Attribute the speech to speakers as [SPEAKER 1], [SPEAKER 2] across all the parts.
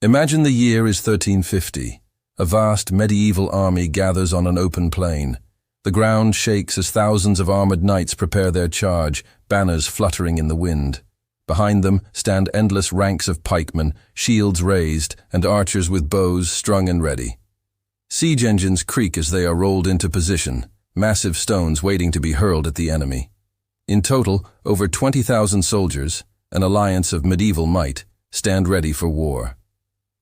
[SPEAKER 1] Imagine the year is 1350. A vast medieval army gathers on an open plain. The ground shakes as thousands of armored knights prepare their charge, banners fluttering in the wind. Behind them stand endless ranks of pikemen, shields raised, and archers with bows strung and ready. Siege engines creak as they are rolled into position, massive stones waiting to be hurled at the enemy. In total, over 20,000 soldiers, an alliance of medieval might, stand ready for war.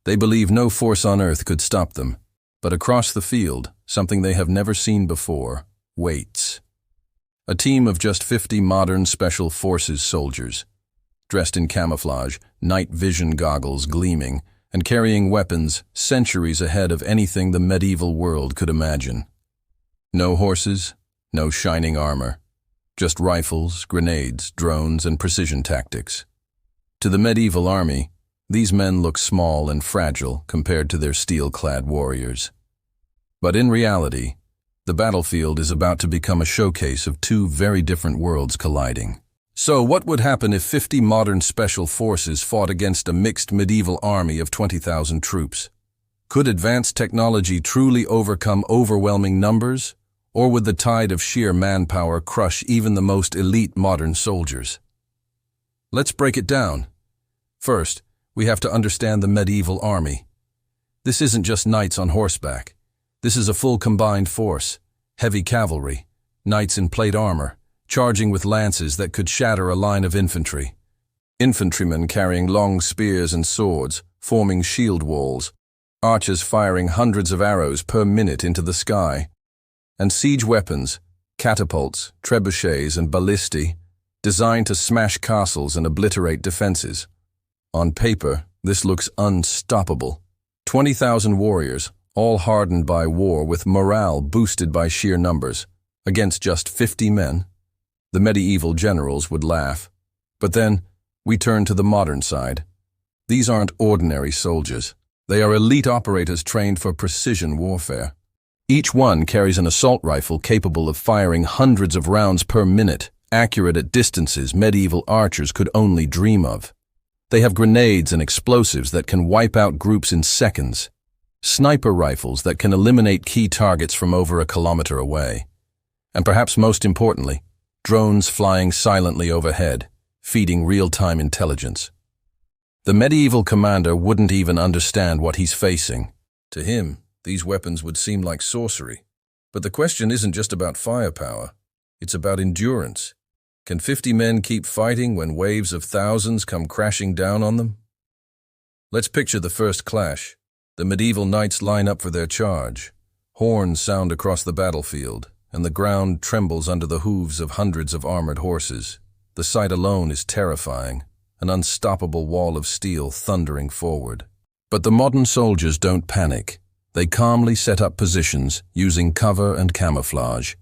[SPEAKER 1] They believe no force on earth could stop them, but across the field, something they have never seen before, waits. A team of just 50 modern special forces soldiers, dressed in camouflage, night vision goggles gleaming, and carrying weapons centuries ahead of anything the medieval world could imagine. No horses, no shining armor, just rifles, grenades, drones, and precision tactics. To the medieval army, these men look small and fragile compared to their steel-clad warriors. But in reality, the battlefield is about to become a showcase of two very different worlds colliding. So what would happen if 50 modern special forces fought against a mixed medieval army of 20,000 troops? Could advanced technology truly overcome overwhelming numbers, or would the tide of sheer manpower crush even the most elite modern soldiers? Let's break it down. First, we have to understand the medieval army. This isn't just knights on horseback. This is a full combined force, heavy cavalry, knights in plate armor, charging with lances that could shatter a line of infantry. Infantrymen carrying long spears and swords, forming shield walls, archers firing hundreds of arrows per minute into the sky, and siege weapons, catapults, trebuchets, and ballistae, designed to smash castles and obliterate defenses. On paper, this looks unstoppable. 20,000 warriors, all hardened by war with morale boosted by sheer numbers, against just 50 men. The medieval generals would laugh. But then, we turn to the modern side. These aren't ordinary soldiers. They are elite operators trained for precision warfare. Each one carries an assault rifle capable of firing hundreds of rounds per minute, accurate at distances medieval archers could only dream of. They have grenades and explosives that can wipe out groups in seconds, sniper rifles that can eliminate key targets from over a kilometer away, and perhaps most importantly, drones flying silently overhead, feeding real-time intelligence. The medieval commander wouldn't even understand what he's facing. To him, these weapons would seem like sorcery. But the question isn't just about firepower, it's about endurance. Can 50 men keep fighting when waves of thousands come crashing down on them? Let's picture the first clash. The medieval knights line up for their charge. Horns sound across the battlefield, and the ground trembles under the hooves of hundreds of armored horses. The sight alone is terrifying, an unstoppable wall of steel thundering forward. But the modern soldiers don't panic. They calmly set up positions, using cover and camouflage.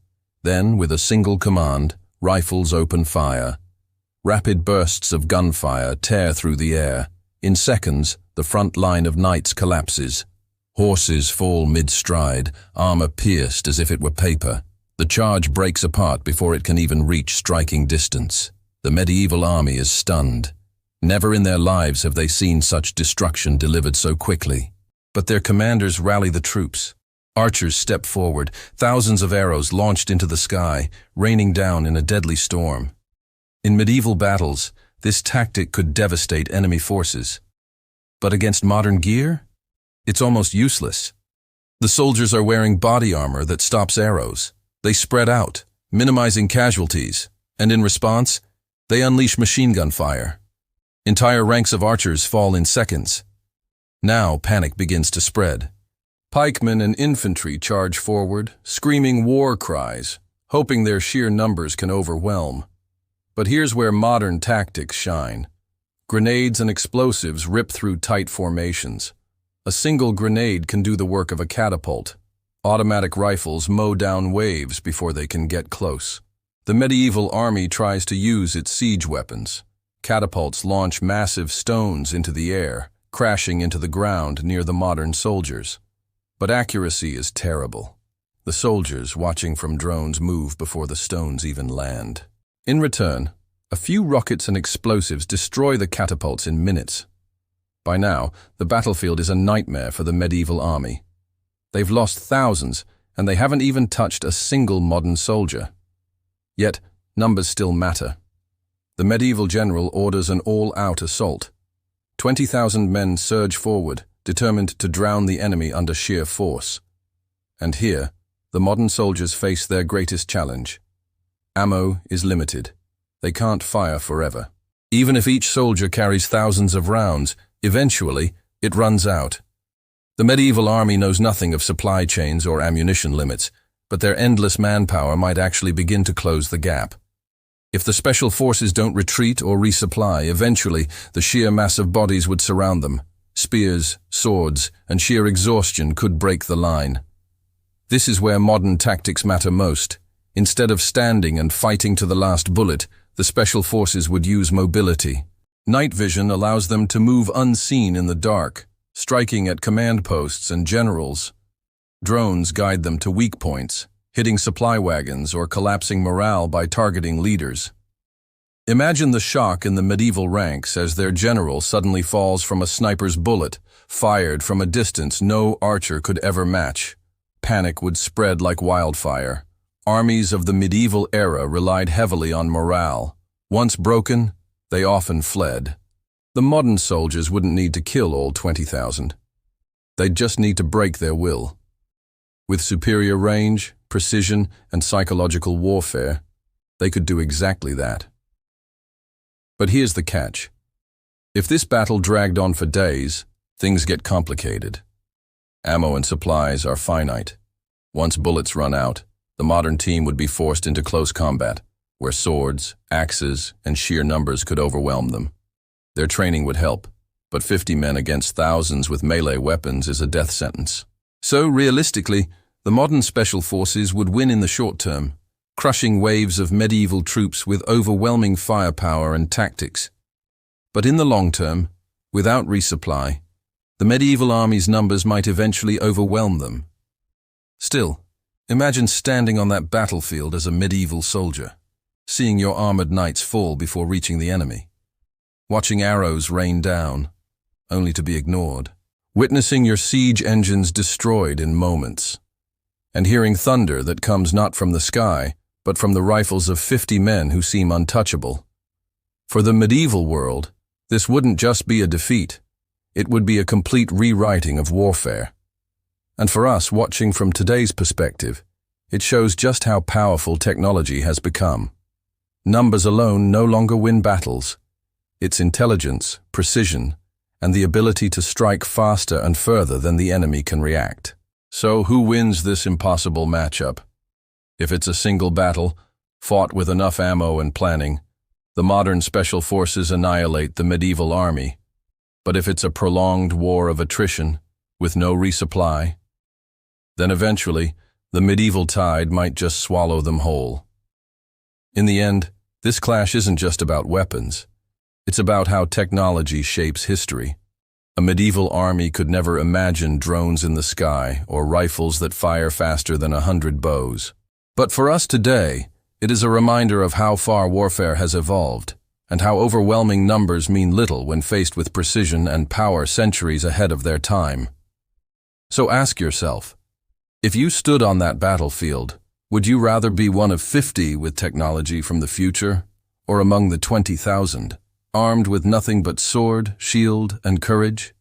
[SPEAKER 1] Then, with a single command, rifles open fire. Rapid bursts of gunfire tear through the air. In seconds, the front line of knights collapses. Horses fall mid-stride, armor pierced as if it were paper. The charge breaks apart before it can even reach striking distance. The medieval army is stunned. Never in their lives have they seen such destruction delivered so quickly. But their commanders rally the troops. Archers step forward, thousands of arrows launched into the sky, raining down in a deadly storm. In medieval battles, this tactic could devastate enemy forces. But against modern gear, it's almost useless. The soldiers are wearing body armor that stops arrows. They spread out, minimizing casualties, and in response, they unleash machine gun fire. Entire ranks of archers fall in seconds. Now panic begins to spread. Pikemen and infantry charge forward, screaming war cries, hoping their sheer numbers can overwhelm. But here's where modern tactics shine. Grenades and explosives rip through tight formations. A single grenade can do the work of a catapult. Automatic rifles mow down waves before they can get close. The medieval army tries to use its siege weapons. Catapults launch massive stones into the air, crashing into the ground near the modern soldiers. But accuracy is terrible. The soldiers, watching from drones, move before the stones even land. In return, a few rockets and explosives destroy the catapults in minutes. By now, the battlefield is a nightmare for the medieval army. They've lost thousands, and they haven't even touched a single modern soldier. Yet, numbers still matter. The medieval general orders an all-out assault. 20,000 men surge forward, determined to drown the enemy under sheer force. And here, the modern soldiers face their greatest challenge. Ammo is limited. They can't fire forever. Even if each soldier carries thousands of rounds, eventually, it runs out. The medieval army knows nothing of supply chains or ammunition limits, but their endless manpower might actually begin to close the gap. If the special forces don't retreat or resupply, eventually the sheer mass of bodies would surround them. Spears, swords, and sheer exhaustion could break the line. This is where modern tactics matter most. Instead of standing and fighting to the last bullet, the special forces would use mobility. Night vision allows them to move unseen in the dark, striking at command posts and generals. Drones guide them to weak points, hitting supply wagons or collapsing morale by targeting leaders. Imagine the shock in the medieval ranks as their general suddenly falls from a sniper's bullet, fired from a distance no archer could ever match. Panic would spread like wildfire. Armies of the medieval era relied heavily on morale. Once broken, they often fled. The modern soldiers wouldn't need to kill all 20,000. They'd just need to break their will. With superior range, precision, and psychological warfare, they could do exactly that. But here's the catch. If this battle dragged on for days, things get complicated. Ammo and supplies are finite. Once bullets run out, the modern team would be forced into close combat, where swords, axes, and sheer numbers could overwhelm them. Their training would help, but 50 men against thousands with melee weapons is a death sentence. So, realistically, the modern special forces would win in the short term, crushing waves of medieval troops with overwhelming firepower and tactics. But in the long term, without resupply, the medieval army's numbers might eventually overwhelm them. Still, imagine standing on that battlefield as a medieval soldier, seeing your armored knights fall before reaching the enemy, watching arrows rain down, only to be ignored, witnessing your siege engines destroyed in moments, and hearing thunder that comes not from the sky, but from the rifles of 50 men who seem untouchable. For the medieval world, this wouldn't just be a defeat, it would be a complete rewriting of warfare. And for us, watching from today's perspective, it shows just how powerful technology has become. Numbers alone no longer win battles. It's intelligence, precision, and the ability to strike faster and further than the enemy can react. So who wins this impossible matchup? If it's a single battle, fought with enough ammo and planning, the modern special forces annihilate the medieval army. But if it's a prolonged war of attrition, with no resupply, then eventually, the medieval tide might just swallow them whole. In the end, this clash isn't just about weapons. It's about how technology shapes history. A medieval army could never imagine drones in the sky or rifles that fire faster than 100 bows. But for us today, it is a reminder of how far warfare has evolved, and how overwhelming numbers mean little when faced with precision and power centuries ahead of their time. So ask yourself, if you stood on that battlefield, would you rather be one of 50 with technology from the future, or among the 20,000, armed with nothing but sword, shield, and courage?